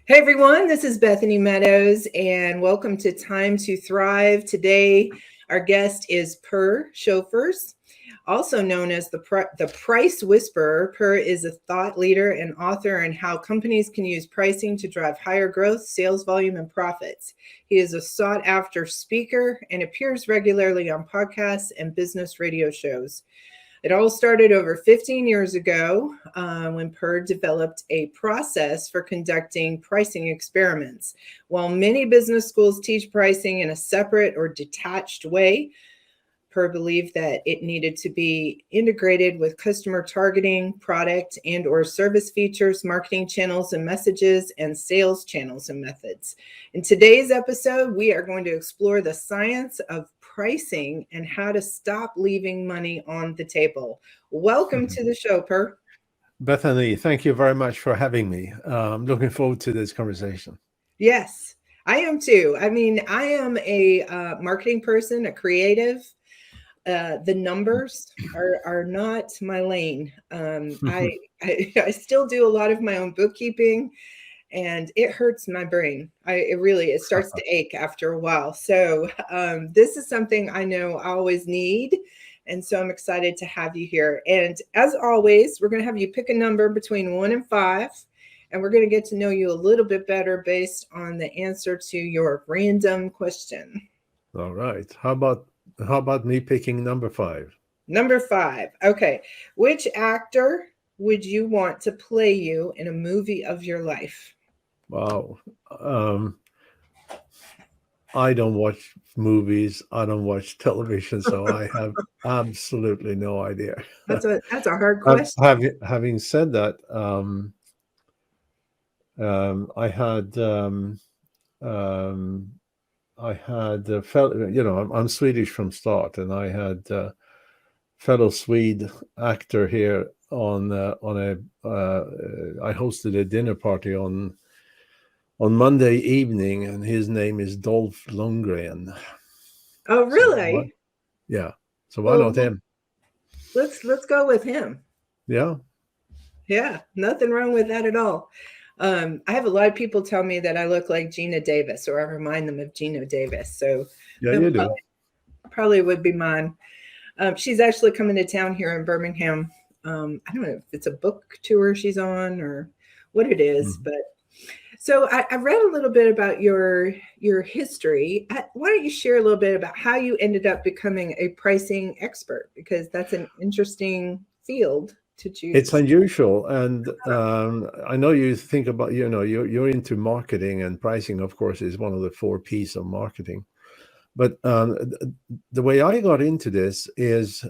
Hey everyone, this is Bethany Meadows, and welcome to Time to Thrive. Today, our guest is Per Sjofors, also known as the Price Whisperer. Per is a thought leader and author on how companies can use pricing to drive higher growth, sales volume, and profits. He is a sought after speaker and appears regularly on podcasts and business radio shows. It all started over 15 years ago when Per developed a process for conducting pricing experiments. While many business schools teach pricing in a separate or detached way, Per believed that it needed to be integrated with customer targeting, product and or service features, marketing channels and messages, and sales channels and methods. In today's episode, we are going to explore the science of pricing and how to stop leaving money on the table. Welcome to the show, Per. Bethany, thank you very much for having me. I'm looking forward to this conversation. Yes, I am too. I mean, I am a marketing person, a creative. The numbers are not my lane. I still do a lot of my own bookkeeping, and it hurts my brain. It starts to ache after a while. So this is something I know I always need, and so I'm excited to have you here. And as always, we're going to have you pick a number between 1 and 5. And we're going to get to know you a little bit better based on the answer to your random question. All right. How about me picking number five? Number 5. Okay. Which actor would you want to play you in a movie of your life? Wow. Um, I don't watch movies. I don't watch television, so I have absolutely no idea. That's a hard question. Having said that, I had um, fellow. I'm Swedish from start, and I had fellow Swede actor here on a. I hosted a dinner party on Monday evening, and his name is Dolph Lundgren. Oh, So what? really? Yeah. So why not Well, him? let's go with him. Yeah. Yeah, nothing wrong with that at all. I have a lot of people tell me that I look like Gina Davis, or I remind them of Gina Davis. So Yeah, that you do. probably would be mine. She's actually coming to town here in Birmingham. I don't know if it's a book tour she's on or what it is, Mhm. but so I read a little bit about your history. Why don't you share a little bit about how you ended up becoming a pricing expert? Because that's an interesting field to It's choose. unusual, and I know you think about you're into marketing, and pricing, of course, is one of the four P's of marketing. But the way I got into this is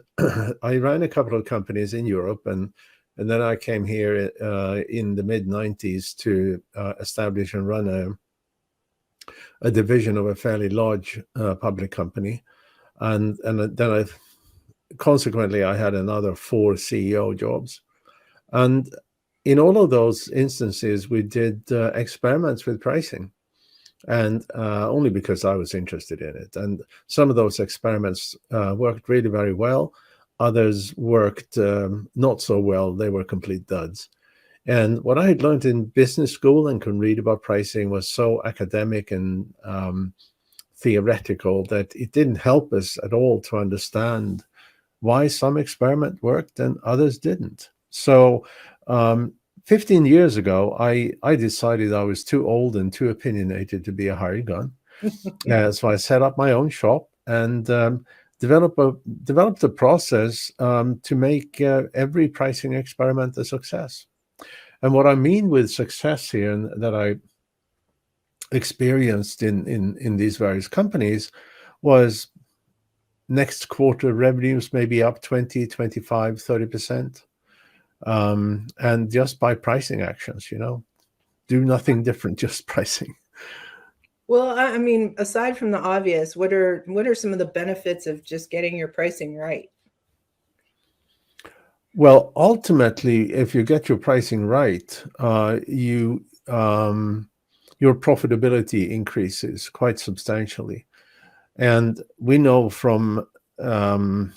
I ran a couple of companies in Europe, and then I came here in the mid '90s to establish and run a division of a fairly large public company, and then I consequently I had another four CEO jobs, and in all of those instances we did experiments with pricing, and only because I was interested in it. And some of those experiments worked really very well. Others worked not so well. They were complete duds. And what I had learned in business school and could read about pricing was so academic and theoretical that it didn't help us at all to understand why some experiment worked and others didn't. So, um, 15 years ago, I decided I was too old and too opinionated to be a hired gun. So I set up my own shop and develop a, developed a process to make every pricing experiment a success. And what I mean with success here, and that I experienced in these various companies, was next quarter revenues may be up 20, 25, 30%. And just by pricing actions, do nothing different, just pricing. Well, I mean, aside from the obvious, what are some of the benefits of just getting your pricing right? Well, ultimately, if you get your pricing right, your profitability increases quite substantially. And we know um,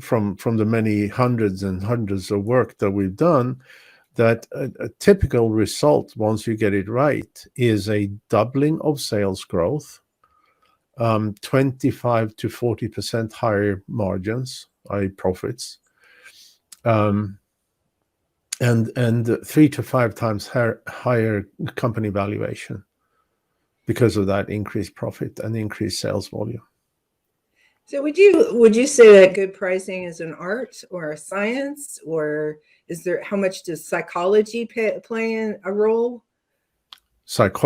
from the many hundreds and hundreds of work that we've done that a typical result, once you get it right, is a doubling of sales growth, 25 to 40% higher margins, i.e. profits, and 3 to 5 times higher company valuation because of that increased profit and increased sales volume. So would you say that good pricing is an art or a science, or how much does psychology play a role?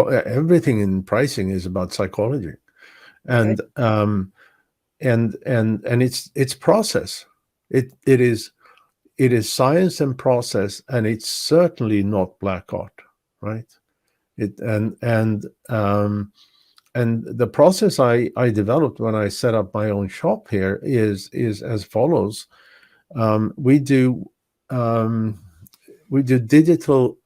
Everything in pricing is about psychology, Okay. and it's process. It is science and process, and it's certainly not black art, right? It and the process I developed when I set up my own shop here is as follows. We do digital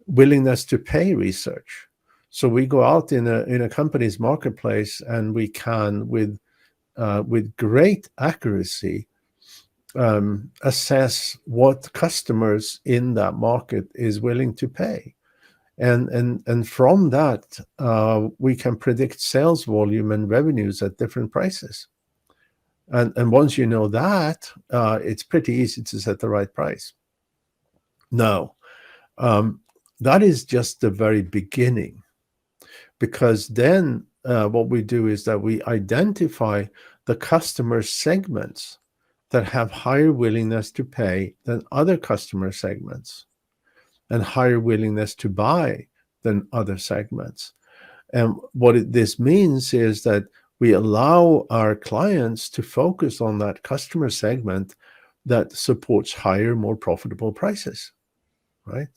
willingness to pay research. So we go out in a company's marketplace, and we can with great accuracy assess what customers in that market is willing to pay, and from that we can predict sales volume and revenues at different prices. And once you know that, it's pretty easy to set the right price. Now, that is just the very beginning, because then what we do is that we identify the customer segments that have higher willingness to pay than other customer segments, and higher willingness to buy than other segments. And what this means is that we allow our clients to focus on that customer segment that supports higher, more profitable prices, right?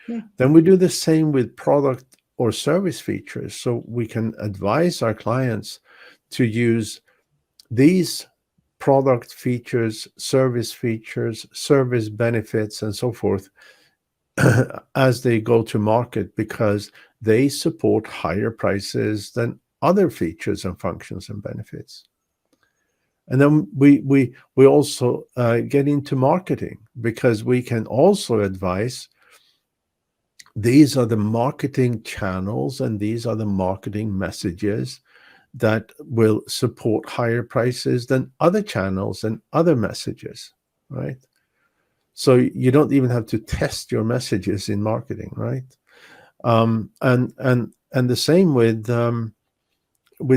Yeah. Then we do the same with product or service features. So we can advise our clients to use these product features, service benefits, and so forth as they go to market, because they support higher prices than other features and functions and benefits. And then we also get into marketing, because we can also advise these are the marketing channels and these are the marketing messages that will support higher prices than other channels and other messages, right? So you don't even have to test your messages in marketing, right? And the same with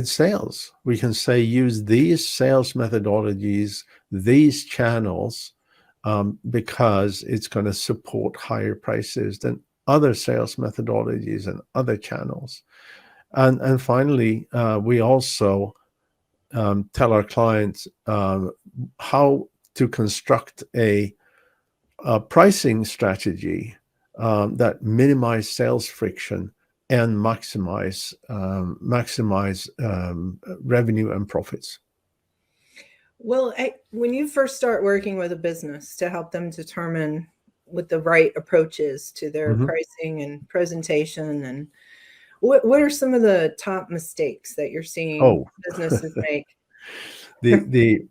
sales. We can say use these sales methodologies, these channels, because it's going to support higher prices than other sales methodologies and other channels. And finally, we also tell our clients how to construct a pricing strategy that minimize sales friction and maximize revenue and profits. Well, when you first start working with a business to help them determine what the right approach is to their pricing and presentation, and what are some of the top mistakes that you're seeing businesses make? The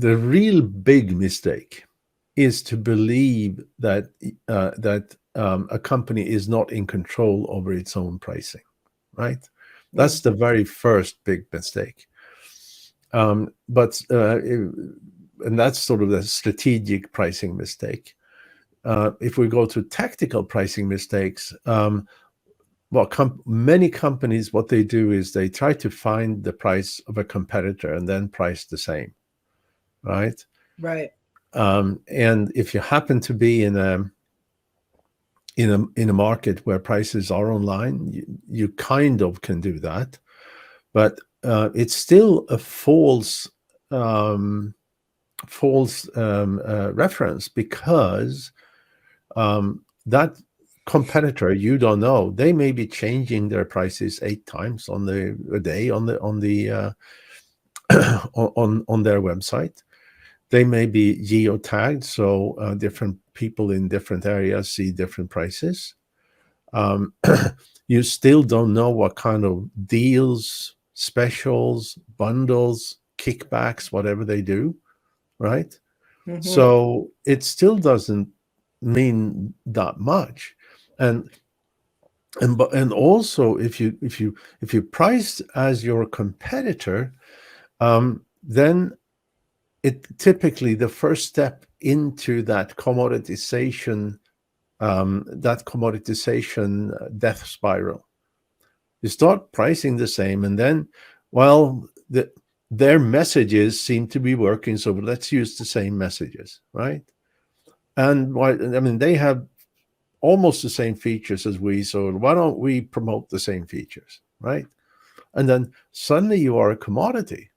real big mistake is to believe that a company is not in control over its own pricing, right? That's the very first big mistake. And that's sort of the strategic pricing mistake. If we go to tactical pricing mistakes, many companies, what they do is they try to find the price of a competitor and then price the same, right? Right. And if you happen to be in a market where prices are online, you kind of can do that, but it's still a false reference, because that competitor, you don't know, they may be changing their prices 8 times a day on their website. They may be geotagged, so different people in different areas see different prices. You still don't know what kind of deals, specials, bundles, kickbacks, whatever they do, right? Hmm. So it still doesn't mean that much. And and also if you price as your competitor, then it typically the first step into that commoditization death spiral. You start pricing the same, and then, well, their messages seem to be working, so let's use the same messages, right? And why? I mean, they have almost the same features as we, so why don't we promote the same features, right? And then suddenly you are a commodity.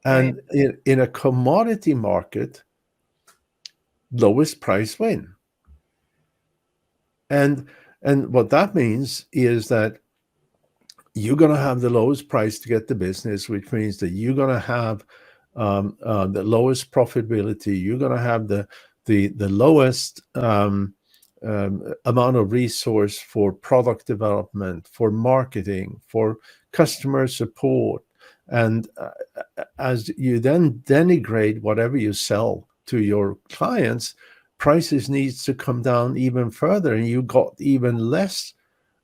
Right. And in a commodity market, lowest price win. And what that means is that you're going to have the lowest price to get the business, which means that you're going to have the lowest profitability. You're going to have the lowest amount of resource for product development, for marketing, for customer support, and as you then denigrate whatever you sell to your clients, prices needs to come down even further, and you got even less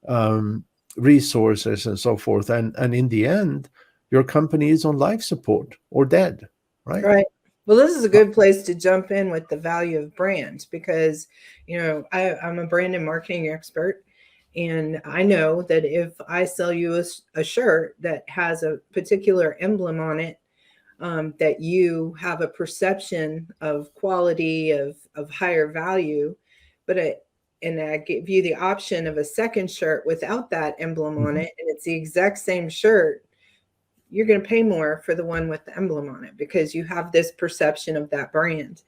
um, resources and so forth. And in the end, your company is on life support or dead, right? Right. Well, this is a good place to jump in with the value of brand because, I'm a brand and marketing expert. And I know that if I sell you a shirt that has a particular emblem on it, that you have a perception of quality, of higher value, but and I give you the option of a second shirt without that emblem on Mhm. it, and it's the exact same shirt, you're going to pay more for the one with the emblem on it because you have this perception of that brand.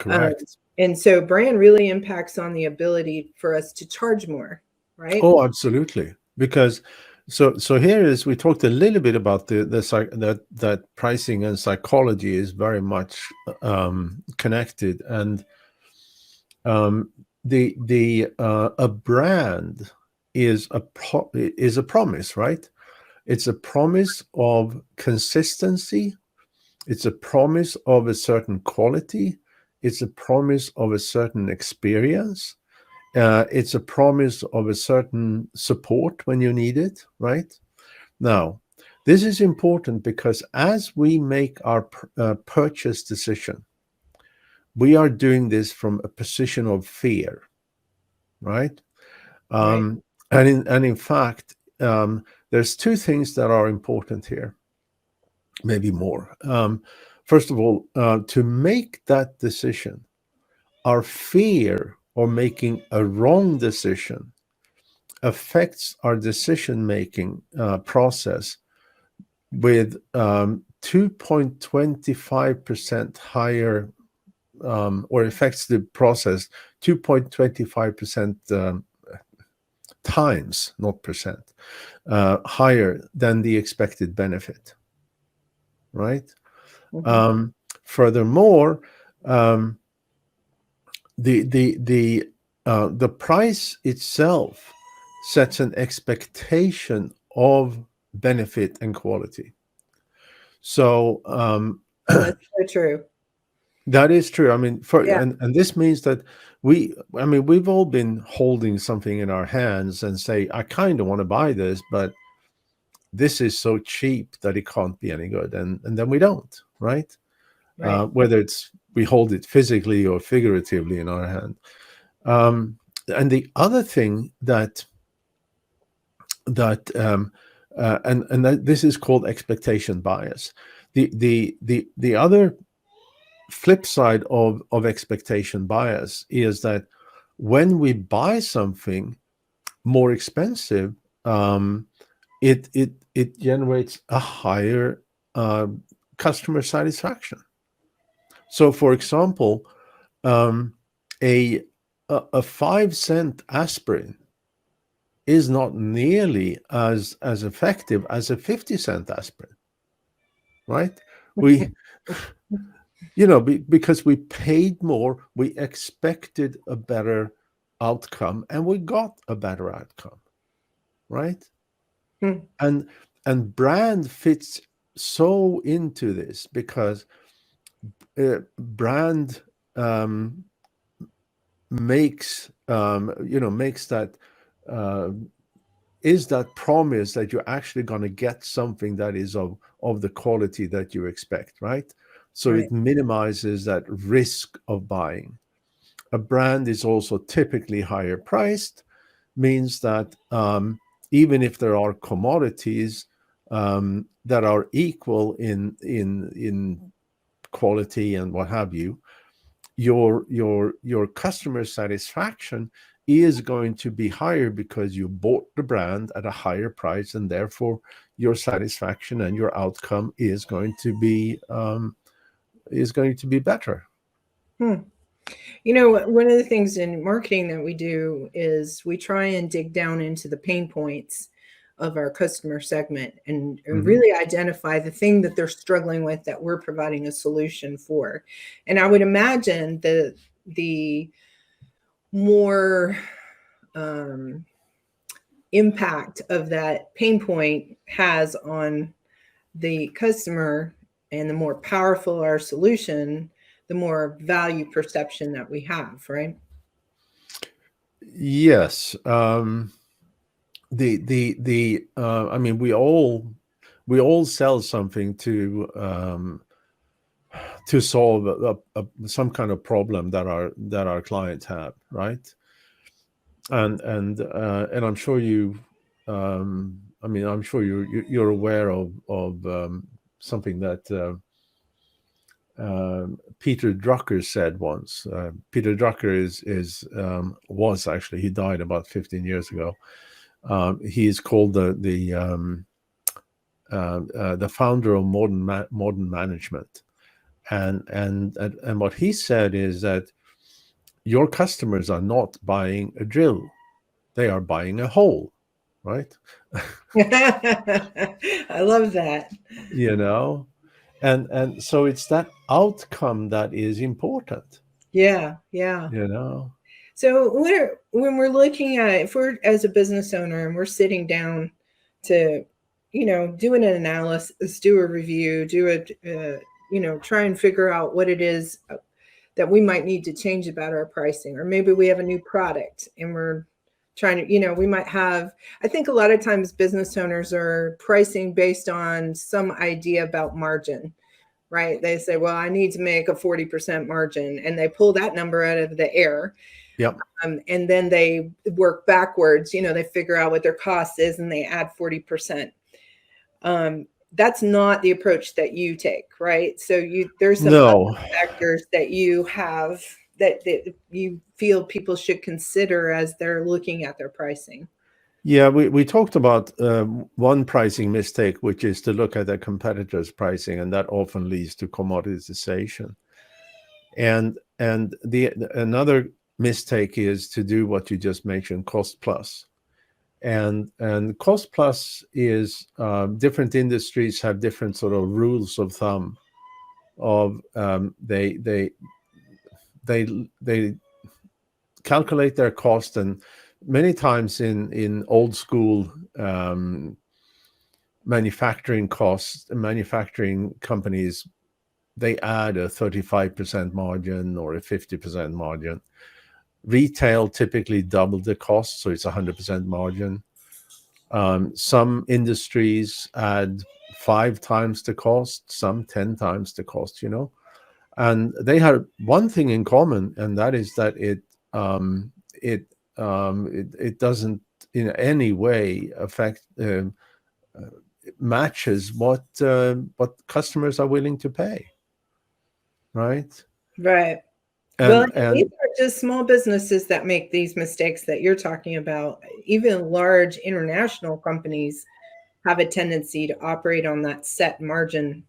Um, Correct. and so brand really impacts on the ability for us to charge more, right? Oh, absolutely. Because so here is we talked a little bit about that pricing and psychology is very much connected, and um, the a brand is a promise, right? It's a promise of consistency. It's a promise of a certain quality. It's a promise of a certain experience. It's a promise of a certain support when you need it, right? Now, this is important because as we make our purchase decision, we are doing this from a position of fear, right? Right. And in fact, there's two things that are important here, maybe more. First of all, to make that decision, our fear of making a wrong decision affects our decision making process with 2.25% higher, or affects the process 2.25% times, not percent, higher than the expected benefit, right? Hmm. Um, Furthermore, um, the price itself sets an expectation of benefit and quality. So Oh, that's so true. that is true. I mean, for Yeah. and this means that I mean, we've all been holding something in our hands and say, I kind of want to buy this, but this is so cheap that it can't be any good, and then we don't, right? Right. Whether it's we hold it physically or figuratively in our hand. Um, and the other thing that this is called expectation bias. The other flip side of expectation bias is that when we buy something more expensive, um, it generates a higher uh, customer satisfaction. So, for example, um, a 5 cent aspirin is not nearly as effective as a 50-cent aspirin, right? We because we paid more, we expected a better outcome, and we got a better outcome, right? Hmm. And brand fits so into this because brand makes makes that uh, is that promise that you're actually going to get something that is of the quality that you expect, right? So Right. it minimizes that risk of buying. A brand is also typically higher priced, means that even if there are commodities that are equal in quality and what have you, your customer satisfaction is going to be higher because you bought the brand at a higher price, and therefore your satisfaction and your outcome is going to be better. Hmm. You know, one of the things in marketing that we do is we try and dig down into the pain points of our customer segment and Hmm. really identify the thing that they're struggling with that we're providing a solution for. And I would imagine the more um, impact of that pain point has on the customer and the more powerful our solution, the more value perception that we have, right? Yes. I mean, we all sell something to solve some kind of problem that our clients have, right? And I'm sure I'm sure you're aware of something that Peter Drucker said once. Peter Drucker was actually, he died about 15 years ago. He is called the founder of modern management, and what he said is that your customers are not buying a drill; they are buying a hole, right? I love that. you know, and so it's that outcome that is important. Yeah, yeah. You know. So when we're looking at it, if we're as a business owner and we're sitting down to, do an analysis, do a review, try and figure out what it is that we might need to change about our pricing, or maybe we have a new product and we're trying to, we might have, I think a lot of times business owners are pricing based on some idea about margin, right? They say, well, I need to make a 40% margin, and they pull that number out of the air. Yep. And then they work backwards, they figure out what their cost is and they add 40%. That's not the approach that you take, right? So there's some No. other factors that you have that you feel people should consider as they're looking at their pricing. Yeah, we talked about one pricing mistake, which is to look at their competitors' pricing, and that often leads to commoditization. And the another mistake is to do what you just mentioned, cost plus. And cost plus is different industries have different sort of rules of thumb. Of they calculate their cost, and many times in old school manufacturing companies, they add a 35% margin or a 50% margin. Retail typically double the cost, so it's 100% margin. Some industries add 5 times the cost, some 10 times the cost, and they have one thing in common, and that is that it doesn't in any way affect matches what customers are willing to pay, right? Right. Well, these And are just small businesses that make these mistakes that you're talking about. Even large international companies have a tendency to operate on that set margin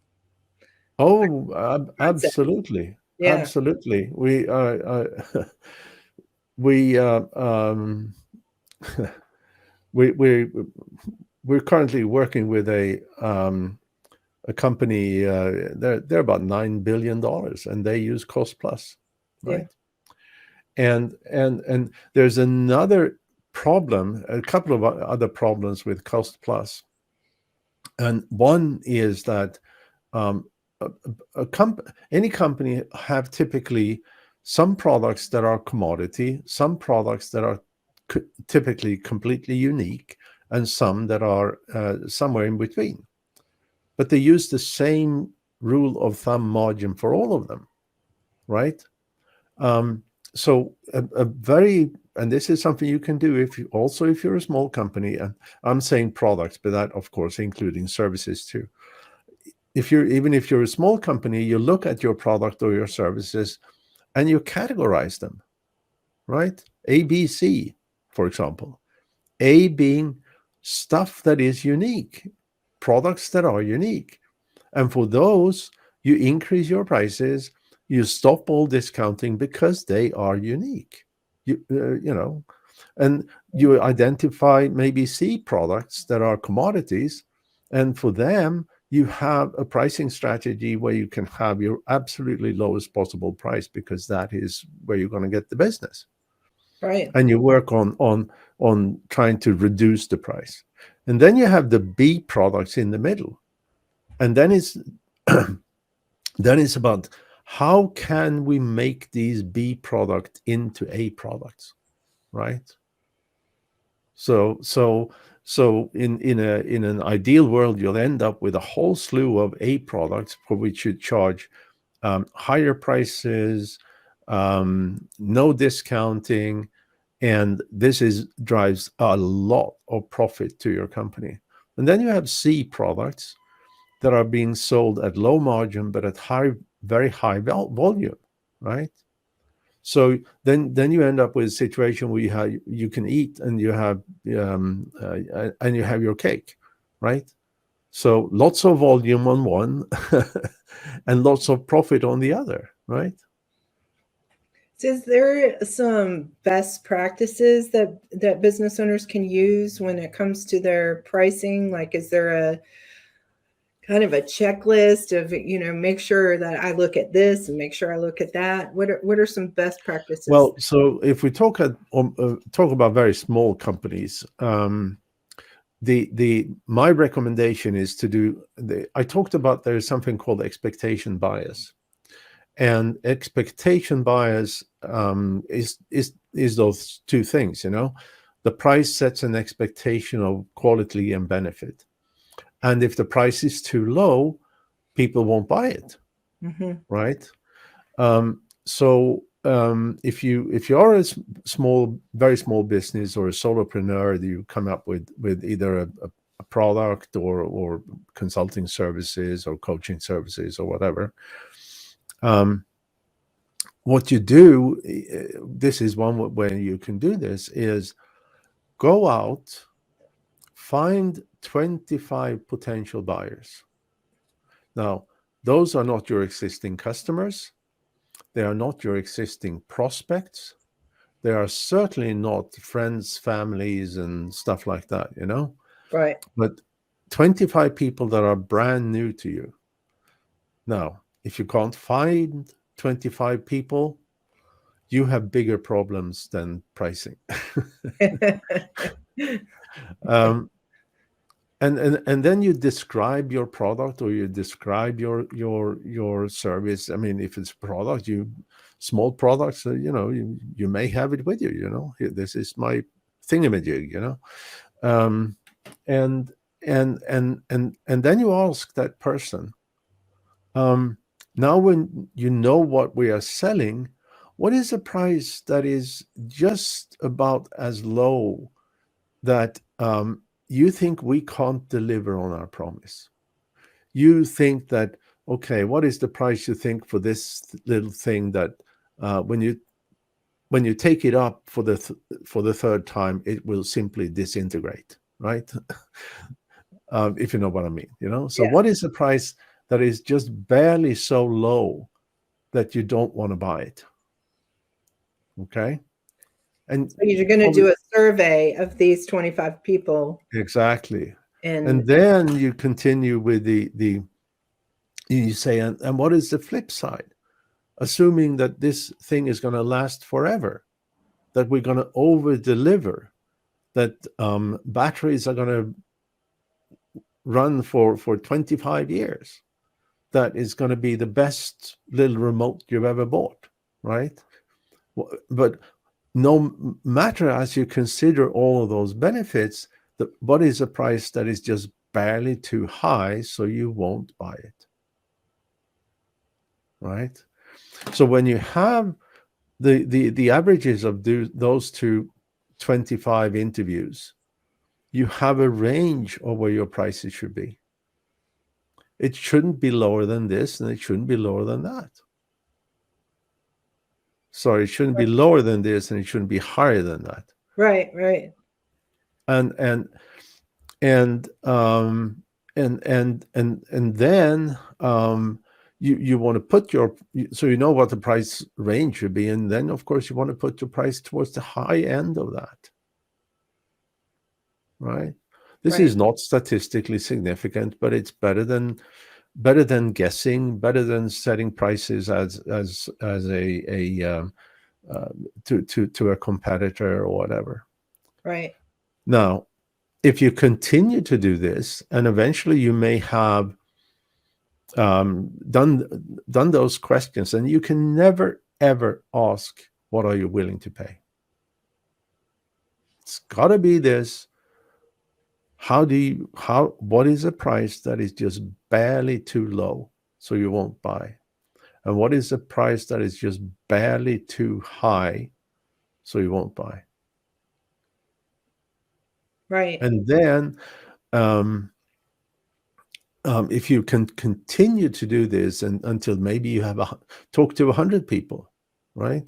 oh, concept. absolutely, Yeah. absolutely. We we we're currently working with a company. They're about $9 billion, and they use cost plus, Yeah. right? And there's another problem, a couple of other problems with cost plus, and one is that any company have typically some products that are commodity, some products that are typically completely unique, and some that are somewhere in between. But they use the same rule of thumb margin for all of them, right? Um, so a very, and this is something you can do if you're a small company, and I'm saying products, but that of course including services too. Even if you're a small company, you look at your product or your services and you categorize them, right? A, B, C, for example. A being stuff that is unique, products that are unique. And for those, you increase your prices, you stop all discounting because they are unique. You know, and you identify maybe C products that are commodities, and for them, you have a pricing strategy where you can have your absolutely lowest possible price because that is where you're going to get the business. Right. And you work on trying to reduce the price. And then you have the B products in the middle. And then it's then it's about how can we make these B product into A products, right? So in an ideal world, you'll end up with a whole slew of A products for which you charge higher prices, no discounting, and drives a lot of profit to your company. And then you have C products that are being sold at low margin but at very high volume, right? So then you end up with a situation where you can eat and you have your cake, right? So lots of volume on one and lots of profit on the other, right? So is there some best practices that business owners can use when it comes to their pricing? Like, is there a kind of a checklist of, make sure that I look at this and make sure I look at that? What are some best practices? Well, so if we talk about very small companies, the my recommendation is to do I talked about there's something called expectation bias, and expectation bias is those two things. The price sets an expectation of quality and benefit, and if the price is too low, people won't buy it, Mm-hmm. right? If you are a very small business or a solopreneur, you come up with either a product or consulting services or coaching services or whatever. What you do, this is one way you can do this, is go out, find 25 potential buyers. Now, those are not your existing customers. They are not your existing prospects. They are certainly not friends, families, and stuff like that, Right. But 25 people that are brand new to you. Now, if you can't find 25 people, you have bigger problems than pricing. um, and then you describe your product or you describe your service. I mean, if it's a product, small products, you may have it with you. This is my thingamajig, and and then you ask that person, now when you know what we are selling, what is a price that is just about as low that you think we can't deliver on our promise? You think that, okay, what is the price you think for this little thing that when you take it up for the third time, it will simply disintegrate, right? If you know what I mean, So Yeah. what is the price that is just barely so low that you don't want to buy it? Okay. And So you're going to do a survey of these 25 people. exactly. And And then you continue with you say, and what is the flip side? Assuming that this thing is going to last forever, that we're going to over deliver, that batteries are going to run for 25 years. that is going to be the best little remote you've ever bought, right? But no matter as you consider all of those benefits, what is a price that is just barely too high, so you won't buy it, right? So when you have the averages of those two 25 interviews, you have a range of where your prices should be. It shouldn't be lower than this, and it shouldn't be lower than that. Sorry, it shouldn't be lower than this, and it shouldn't be higher than that. Right, right. And and then you want to put your, so you know what the price range should be, and then of course you want to put your price towards the high end of that, right? This Right. is not statistically significant, but it's better than guessing, better than setting prices as a to a competitor or whatever. Right. Now, if you continue to do this, and eventually you may have done those questions, and you can never ever ask, what are you willing to pay? It's got to be this. What is a price that is just barely too low so you won't buy? And what is a price that is just barely too high so you won't buy? Right. And then if you can continue to do this until maybe you have talk to 100 people, right?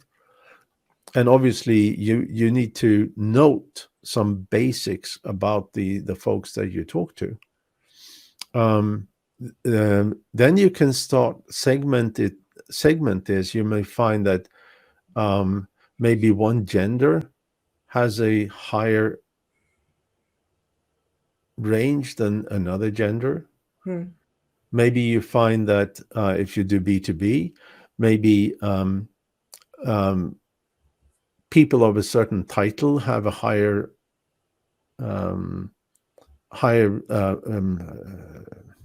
And obviously you need to note some basics about the folks that you talk to. Then you can start segment this. You may find that maybe one gender has a higher range than another gender. Maybe you find that if you do B2B, maybe people of a certain title have a higher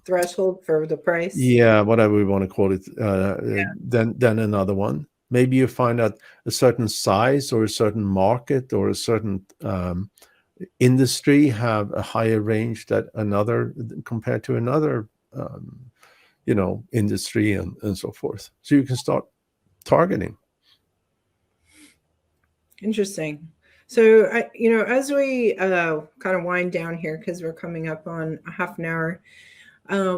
Threshold for the price. Yeah, whatever we want to call it, than another one. Maybe you find that a certain size or a certain market or a certain industry have a higher range that another compared to another industry and so forth. So you can start targeting. Interesting. So, as we kind of wind down here, because we're coming up on a half an hour,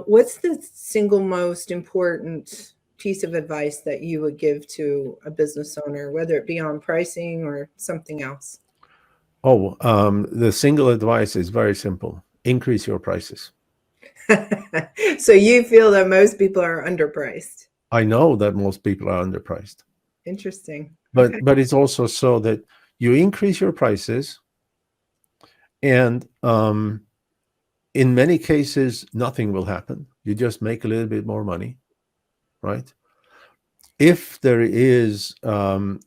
what's the single most important piece of advice that you would give to a business owner, whether it be on pricing or something else? Oh, the single advice is very simple. Increase your prices. So you feel that most people are underpriced. I know that most people are underpriced. Interesting. But Okay. but it's also so that you increase your prices, and in many cases nothing will happen. You just make a little bit more money, right? If there is some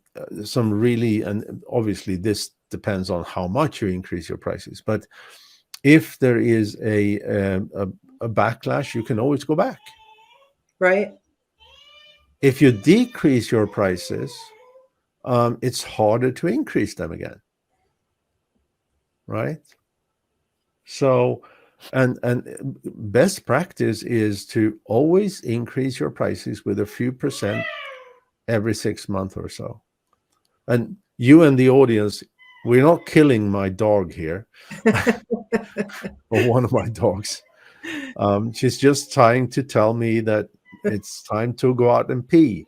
really, and obviously this depends on how much you increase your prices, but if there is a backlash, you can always go back. Right. If you decrease your prices, it's harder to increase them again, right? So, and best practice is to always increase your prices with a few percent every 6 months or so. And you and the audience, we're not killing my dog here, or one of my dogs. She's just trying to tell me that it's time to go out and pee.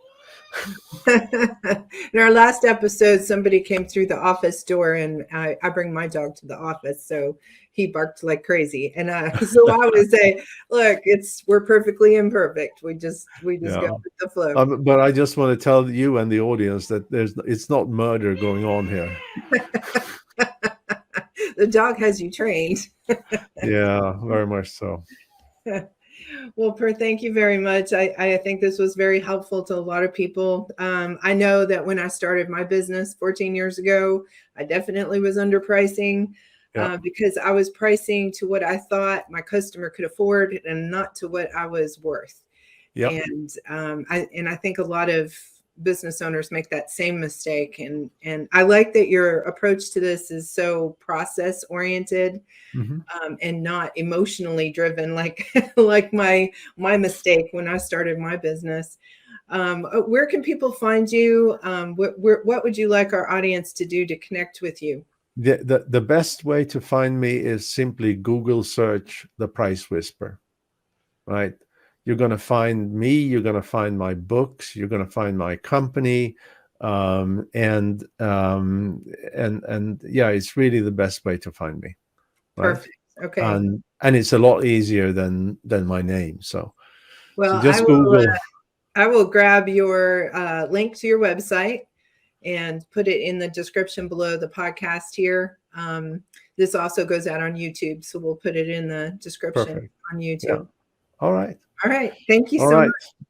In our last episode, somebody came through the office door, and I bring my dog to the office, so he barked like crazy. And so I would say, look, we're perfectly imperfect. We just go with the flow. But I just want to tell you and the audience that it's not murder going on here. The dog has you trained. Yeah, very much so. Well, Per, thank you very much. I think this was very helpful to a lot of people. I know that when I started my business 14 years ago, I definitely was underpricing because I was pricing to what I thought my customer could afford and not to what I was worth. Yep. I think a lot of business owners make that same mistake. And I like that your approach to this is so process oriented, Hmm. and not emotionally driven, like like my mistake when I started my business. Where can people find you? What would you like our audience to do to connect with you? The best way to find me is simply Google search the Price Whisper, right? You're going to find me, you're going to find my books, you're going to find my company. And yeah, it's really the best way to find me, right? Perfect. Okay. And it's a lot easier than my name. So Well, just Google. I will grab your link to your website and put it in the description below the podcast here. This also goes out on YouTube, so we'll put it in the description Perfect. on Yeah. YouTube. All right. All right. Thank you All so right. much.